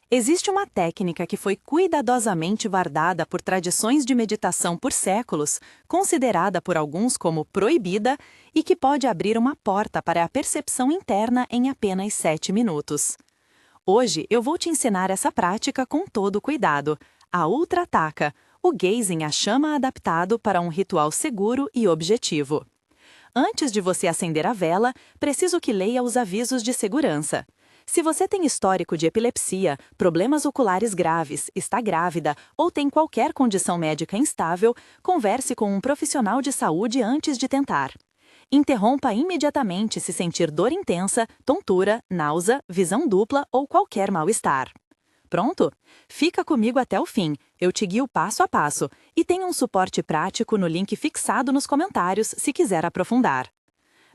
Existe uma técnica que foi cuidadosamente guardada por tradições de meditação por séculos, considerada por alguns como proibida e que pode abrir uma porta para a percepção interna em apenas 7 minutos. Hoje eu vou te ensinar essa prática com todo cuidado, a Ultrataka, o gazing à chama adaptado para um ritual seguro e objetivo. Antes de você acender a vela, preciso que leia os avisos de segurança. Se você tem histórico de epilepsia, problemas oculares graves, está grávida ou tem qualquer condição médica instável, converse com um profissional de saúde antes de tentar. Interrompa imediatamente se sentir dor intensa, tontura, náusea, visão dupla ou qualquer mal-estar. Pronto? Fica comigo até o fim, eu te guio passo a passo e tem um suporte prático no link fixado nos comentários se quiser aprofundar.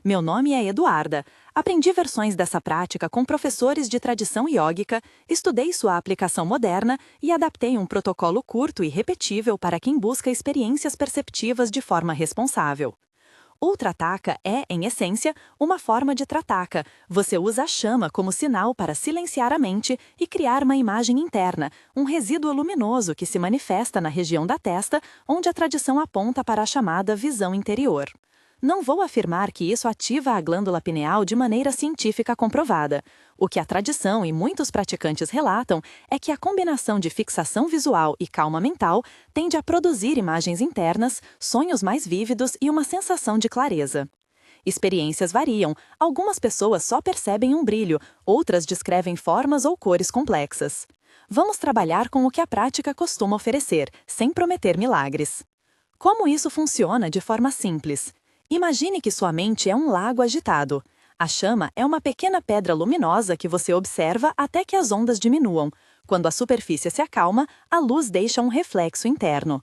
Meu nome é Eduarda. Aprendi versões dessa prática com professores de tradição iógica, estudei sua aplicação moderna e adaptei um protocolo curto e repetível para quem busca experiências perceptivas de forma responsável. Ultrataka é, em essência, uma forma de trataka. Você usa a chama como sinal para silenciar a mente e criar uma imagem interna, um resíduo luminoso que se manifesta na região da testa, onde a tradição aponta para a chamada visão interior. Não vou afirmar que isso ativa a glândula pineal de maneira científica comprovada. O que a tradição e muitos praticantes relatam é que a combinação de fixação visual e calma mental tende a produzir imagens internas, sonhos mais vívidos e uma sensação de clareza. Experiências variam, algumas pessoas só percebem um brilho, outras descrevem formas ou cores complexas. Vamos trabalhar com o que a prática costuma oferecer, sem prometer milagres. Como isso funciona de forma simples? Imagine que sua mente é um lago agitado. A chama é uma pequena pedra luminosa que você observa até que as ondas diminuam. Quando a superfície se acalma, a luz deixa um reflexo interno.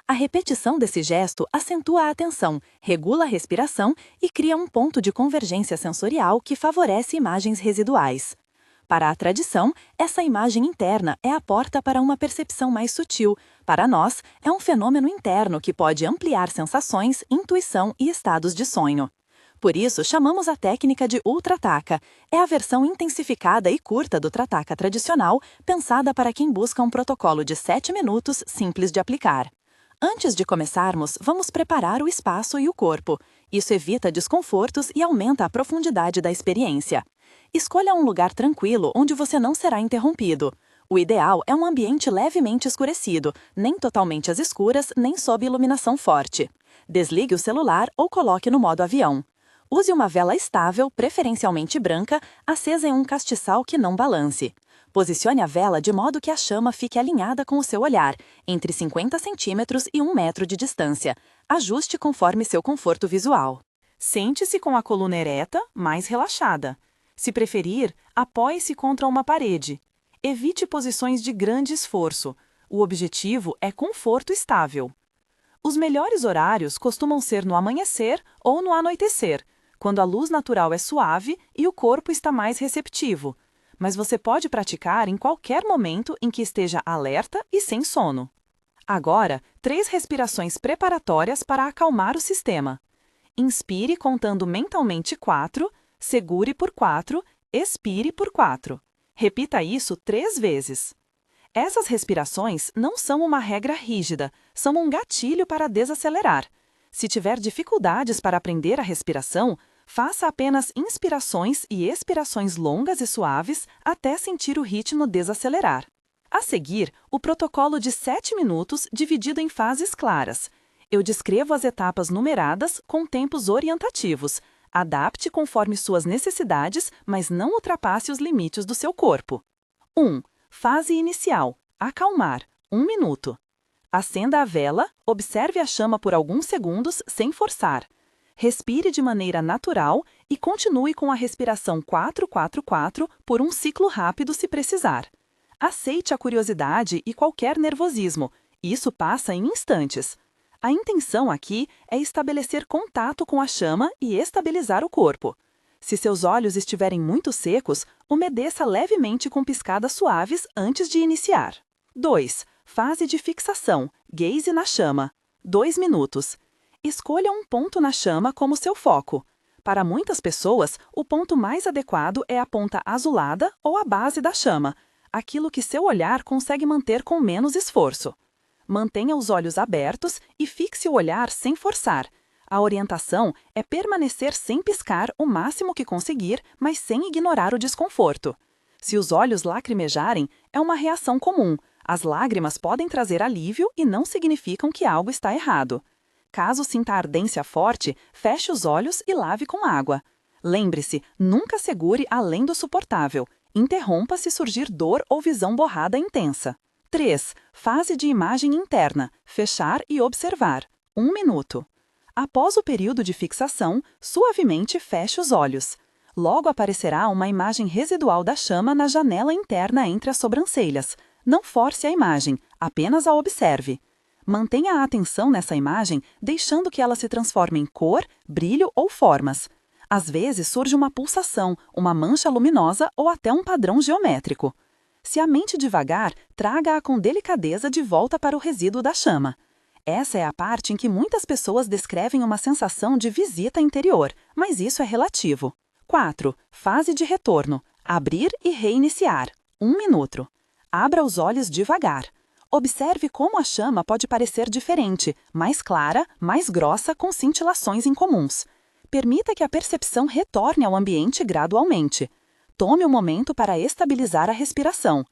A repetição desse gesto acentua a atenção, regula a respiração e cria um ponto de convergência sensorial que favorece imagens residuais. Para a tradição, essa imagem interna é a porta para uma percepção mais sutil. Para nós, é um fenômeno interno que pode ampliar sensações, intuição e estados de sonho. Por isso, chamamos a técnica de Ultrataka. É a versão intensificada e curta do Trataka tradicional, pensada para quem busca um protocolo de 7 minutos simples de aplicar. Antes de começarmos, vamos preparar o espaço e o corpo. Isso evita desconfortos e aumenta a profundidade da experiência. Escolha um lugar tranquilo onde você não será interrompido. O ideal é um ambiente levemente escurecido, nem totalmente às escuras, nem sob iluminação forte. Desligue o celular ou coloque no modo avião. Use uma vela estável, preferencialmente branca, acesa em um castiçal que não balance. Posicione a vela de modo que a chama fique alinhada com o seu olhar, entre 50 centímetros e 1 metro de distância. Ajuste conforme seu conforto visual. Sente-se com a coluna ereta, mais relaxada. Se preferir, apoie-se contra uma parede. Evite posições de grande esforço. O objetivo é conforto estável. Os melhores horários costumam ser no amanhecer ou no anoitecer, quando a luz natural é suave e o corpo está mais receptivo. Mas você pode praticar em qualquer momento em que esteja alerta e sem sono. Agora, 3 respirações preparatórias para acalmar o sistema. Inspire contando mentalmente 4, segure por 4, expire por 4. Repita isso 3 vezes. Essas respirações não são uma regra rígida, são um gatilho para desacelerar. Se tiver dificuldades para aprender a respiração, faça apenas inspirações e expirações longas e suaves até sentir o ritmo desacelerar. A seguir, o protocolo de 7 minutos dividido em fases claras. Eu descrevo as etapas numeradas com tempos orientativos. Adapte conforme suas necessidades, mas não ultrapasse os limites do seu corpo. 1. Fase inicial. Acalmar. 1 minuto. Acenda a vela, observe a chama por alguns segundos sem forçar. Respire de maneira natural e continue com a respiração 4-4-4 por um ciclo rápido se precisar. Aceite a curiosidade e qualquer nervosismo. Isso passa em instantes. A intenção aqui é estabelecer contato com a chama e estabilizar o corpo. Se seus olhos estiverem muito secos, umedeça levemente com piscadas suaves antes de iniciar. 2. Fase de fixação. Gaze na chama. 2 minutos. Escolha um ponto na chama como seu foco. Para muitas pessoas, o ponto mais adequado é a ponta azulada ou a base da chama. aquilo que seu olhar consegue manter com menos esforço. Mantenha os olhos abertos e fixe o olhar sem forçar. A orientação é permanecer sem piscar o máximo que conseguir, mas sem ignorar o desconforto. Se os olhos lacrimejarem, é uma reação comum. As lágrimas podem trazer alívio e não significam que algo está errado. Caso sinta ardência forte, feche os olhos e lave com água. Lembre-se, nunca segure além do suportável. Interrompa se surgir dor ou visão borrada intensa. 3. Fase de imagem interna. Fechar e observar. 1 minuto. Após o período de fixação, suavemente feche os olhos. Logo aparecerá uma imagem residual da chama na janela interna entre as sobrancelhas. Não force a imagem, apenas a observe. Mantenha a atenção nessa imagem, deixando que ela se transforme em cor, brilho ou formas. Às vezes surge uma pulsação, uma mancha luminosa ou até um padrão geométrico. Se a mente divagar, traga-a com delicadeza de volta para o resíduo da chama. Essa é a parte em que muitas pessoas descrevem uma sensação de visita interior, mas isso é relativo. 4. Fase de retorno. Abrir e reiniciar. 1 minuto. Abra os olhos devagar. Observe como a chama pode parecer diferente, mais clara, mais grossa, com cintilações incomuns. Permita que a percepção retorne ao ambiente gradualmente. Tome um momento para estabilizar a respiração.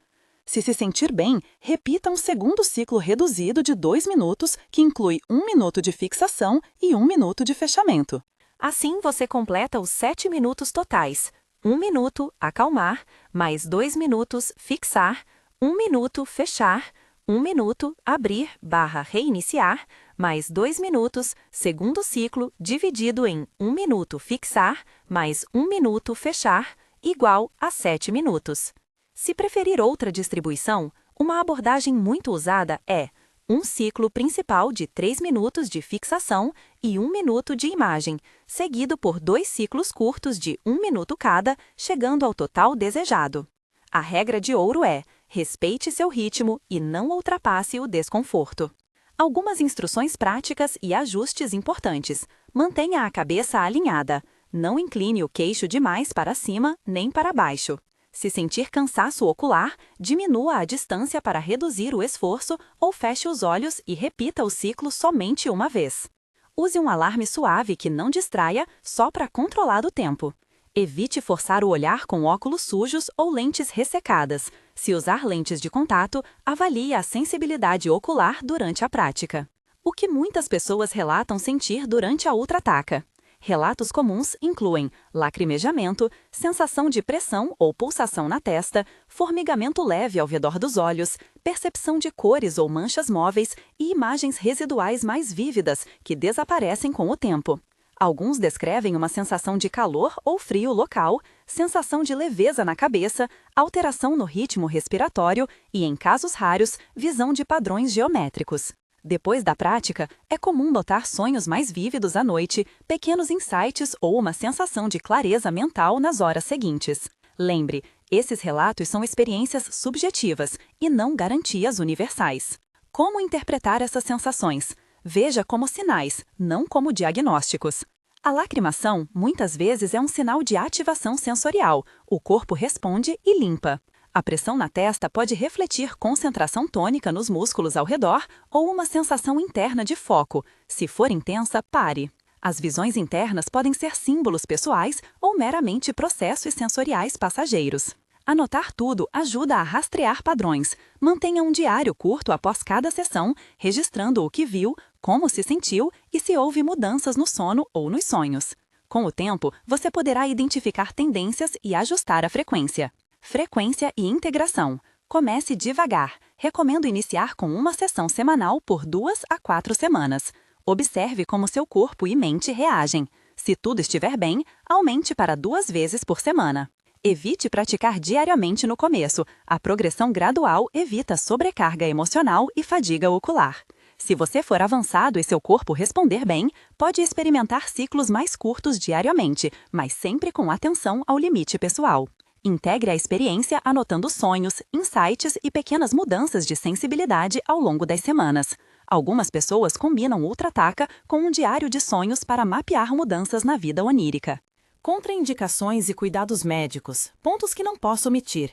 Se se sentir bem, repita um segundo ciclo reduzido de 2 minutos, que inclui 1 minuto de fixação e 1 minuto de fechamento. Assim você completa os 7 minutos totais. 1 minuto, acalmar, mais 2 minutos, fixar, 1 minuto, fechar, 1 minuto, abrir/reiniciar, mais 2 minutos, segundo ciclo, dividido em 1 minuto, fixar, mais 1 minuto, fechar, igual a 7 minutos. Se preferir outra distribuição, uma abordagem muito usada é um ciclo principal de 3 minutos de fixação e 1 minuto de imagem, seguido por 2 ciclos curtos de 1 minuto cada, chegando ao total desejado. A regra de ouro é: respeite seu ritmo e não ultrapasse o desconforto. Algumas instruções práticas e ajustes importantes. Mantenha a cabeça alinhada. Não incline o queixo demais para cima nem para baixo. Se sentir cansaço ocular, diminua a distância para reduzir o esforço ou feche os olhos e repita o ciclo somente uma vez. Use um alarme suave que não distraia, só para controlar o tempo. Evite forçar o olhar com óculos sujos ou lentes ressecadas. Se usar lentes de contato, avalie a sensibilidade ocular durante a prática. O que muitas pessoas relatam sentir durante a ultrataca? Relatos comuns incluem lacrimejamento, sensação de pressão ou pulsação na testa, formigamento leve ao redor dos olhos, percepção de cores ou manchas móveis e imagens residuais mais vívidas que desaparecem com o tempo. Alguns descrevem uma sensação de calor ou frio local, sensação de leveza na cabeça, alteração no ritmo respiratório e, em casos raros, visão de padrões geométricos. Depois da prática, é comum notar sonhos mais vívidos à noite, pequenos insights ou uma sensação de clareza mental nas horas seguintes. Lembre, esses relatos são experiências subjetivas e não garantias universais. Como interpretar essas sensações? Veja como sinais, não como diagnósticos. A lacrimação, muitas vezes, é um sinal de ativação sensorial. O corpo responde e limpa. A pressão na testa pode refletir concentração tônica nos músculos ao redor ou uma sensação interna de foco. Se for intensa, pare. As visões internas podem ser símbolos pessoais ou meramente processos sensoriais passageiros. Anotar tudo ajuda a rastrear padrões. Mantenha um diário curto após cada sessão, registrando o que viu, como se sentiu e se houve mudanças no sono ou nos sonhos. Com o tempo, você poderá identificar tendências e ajustar a frequência. Frequência e integração. Comece devagar. Recomendo iniciar com uma sessão semanal por 2 a 4 semanas. Observe como seu corpo e mente reagem. Se tudo estiver bem, aumente para 2 vezes por semana. Evite praticar diariamente no começo. A progressão gradual evita sobrecarga emocional e fadiga ocular. Se você for avançado e seu corpo responder bem, pode experimentar ciclos mais curtos diariamente, mas sempre com atenção ao limite pessoal. Integre a experiência anotando sonhos, insights e pequenas mudanças de sensibilidade ao longo das semanas. Algumas pessoas combinam ultrataca com um diário de sonhos para mapear mudanças na vida onírica. Contraindicações e cuidados médicos, pontos que não posso omitir.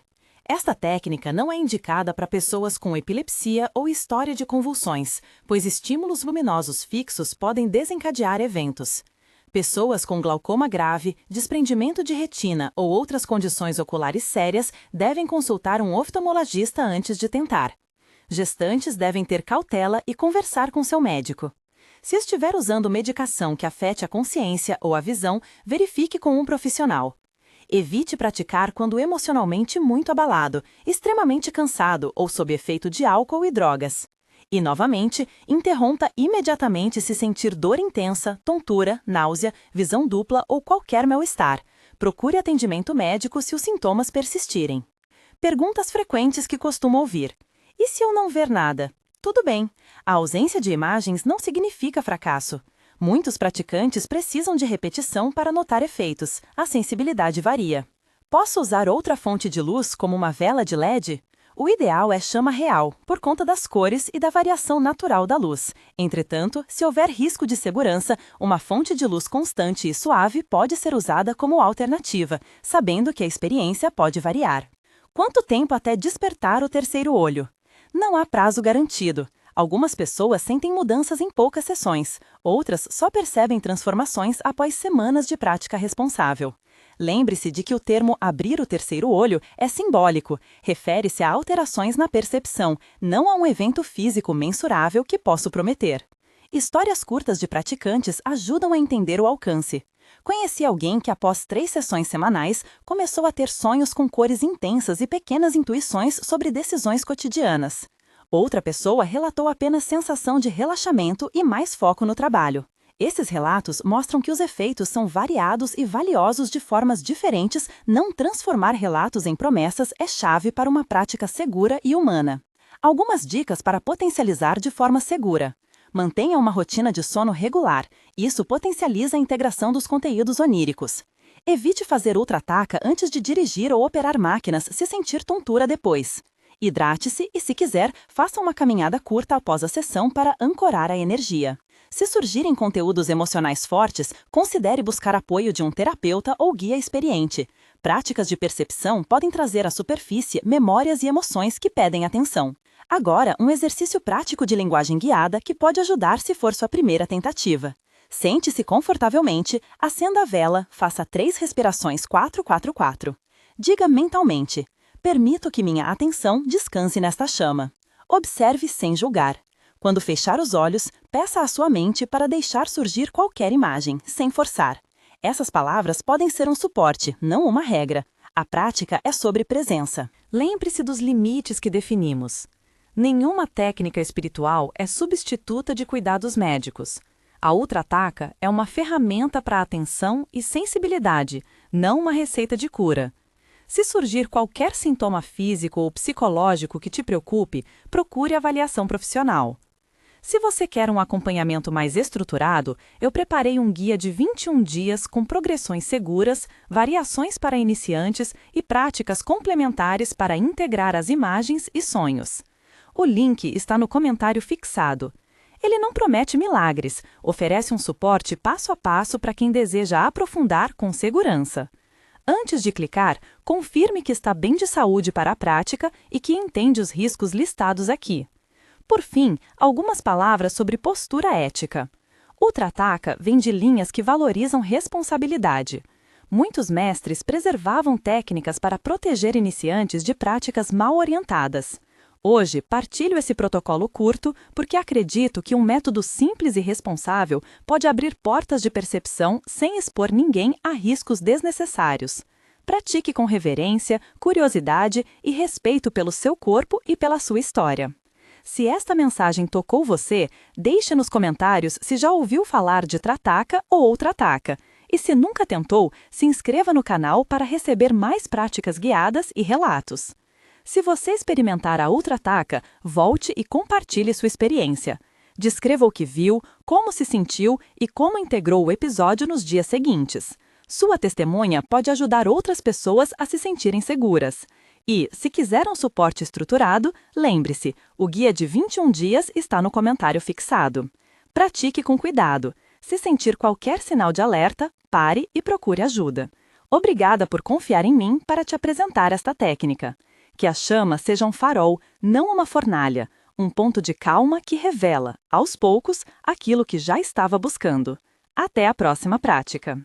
Esta técnica não é indicada para pessoas com epilepsia ou história de convulsões, pois estímulos luminosos fixos podem desencadear eventos. Pessoas com glaucoma grave, desprendimento de retina ou outras condições oculares sérias devem consultar um oftalmologista antes de tentar. Gestantes devem ter cautela e conversar com seu médico. Se estiver usando medicação que afete a consciência ou a visão, verifique com um profissional. Evite praticar quando emocionalmente muito abalado, extremamente cansado ou sob efeito de álcool e drogas. E, novamente, interrompa imediatamente se sentir dor intensa, tontura, náusea, visão dupla ou qualquer mal-estar. Procure atendimento médico se os sintomas persistirem. Perguntas frequentes que costumo ouvir. E se eu não ver nada? Tudo bem. A ausência de imagens não significa fracasso. Muitos praticantes precisam de repetição para notar efeitos. A sensibilidade varia. Posso usar outra fonte de luz, como uma vela de LED? O ideal é chama real, por conta das cores e da variação natural da luz. Entretanto, se houver risco de segurança, uma fonte de luz constante e suave pode ser usada como alternativa, sabendo que a experiência pode variar. Quanto tempo até despertar o terceiro olho? Não há prazo garantido. Algumas pessoas sentem mudanças em poucas sessões, outras só percebem transformações após semanas de prática responsável. Lembre-se de que o termo abrir o terceiro olho é simbólico, refere-se a alterações na percepção, não a um evento físico mensurável que posso prometer. Histórias curtas de praticantes ajudam a entender o alcance. Conheci alguém que, após 3 sessões semanais, começou a ter sonhos com cores intensas e pequenas intuições sobre decisões cotidianas. Outra pessoa relatou apenas sensação de relaxamento e mais foco no trabalho. Esses relatos mostram que os efeitos são variados e valiosos de formas diferentes. Não transformar relatos em promessas é chave para uma prática segura e humana. Algumas dicas para potencializar de forma segura. Mantenha uma rotina de sono regular. Isso potencializa a integração dos conteúdos oníricos. Evite fazer ultrataca antes de dirigir ou operar máquinas se sentir tontura depois. Hidrate-se e, se quiser, faça uma caminhada curta após a sessão para ancorar a energia. Se surgirem conteúdos emocionais fortes, considere buscar apoio de um terapeuta ou guia experiente. Práticas de percepção podem trazer à superfície memórias e emoções que pedem atenção. Agora, um exercício prático de linguagem guiada que pode ajudar se for sua primeira tentativa. Sente-se confortavelmente, acenda a vela, faça 3 respirações 4-4-4. Diga mentalmente: permito que minha atenção descanse nesta chama. Observe sem julgar. Quando fechar os olhos, peça à sua mente para deixar surgir qualquer imagem, sem forçar. Essas palavras podem ser um suporte, não uma regra. A prática é sobre presença. Lembre-se dos limites que definimos. Nenhuma técnica espiritual é substituta de cuidados médicos. A ultrataca é uma ferramenta para atenção e sensibilidade, não uma receita de cura. Se surgir qualquer sintoma físico ou psicológico que te preocupe, procure avaliação profissional. Se você quer um acompanhamento mais estruturado, eu preparei um guia de 21 dias com progressões seguras, variações para iniciantes e práticas complementares para integrar as imagens e sonhos. O link está no comentário fixado. Ele não promete milagres, oferece um suporte passo a passo para quem deseja aprofundar com segurança. Antes de clicar, confirme que está bem de saúde para a prática e que entende os riscos listados aqui. Por fim, algumas palavras sobre postura ética. Ultrataca vem de linhas que valorizam responsabilidade. Muitos mestres preservavam técnicas para proteger iniciantes de práticas mal orientadas. Hoje, partilho esse protocolo curto porque acredito que um método simples e responsável pode abrir portas de percepção sem expor ninguém a riscos desnecessários. Pratique com reverência, curiosidade e respeito pelo seu corpo e pela sua história. Se esta mensagem tocou você, deixe nos comentários se já ouviu falar de Trataca ou Ultrataca. E se nunca tentou, se inscreva no canal para receber mais práticas guiadas e relatos. Se você experimentar a Ultrataca, volte e compartilhe sua experiência. Descreva o que viu, como se sentiu e como integrou o episódio nos dias seguintes. Sua testemunha pode ajudar outras pessoas a se sentirem seguras. E, se quiser um suporte estruturado, lembre-se, o guia de 21 dias está no comentário fixado. Pratique com cuidado. Se sentir qualquer sinal de alerta, pare e procure ajuda. Obrigada por confiar em mim para te apresentar esta técnica. Que a chama seja um farol, não uma fornalha, um ponto de calma que revela, aos poucos, aquilo que já estava buscando. Até a próxima prática!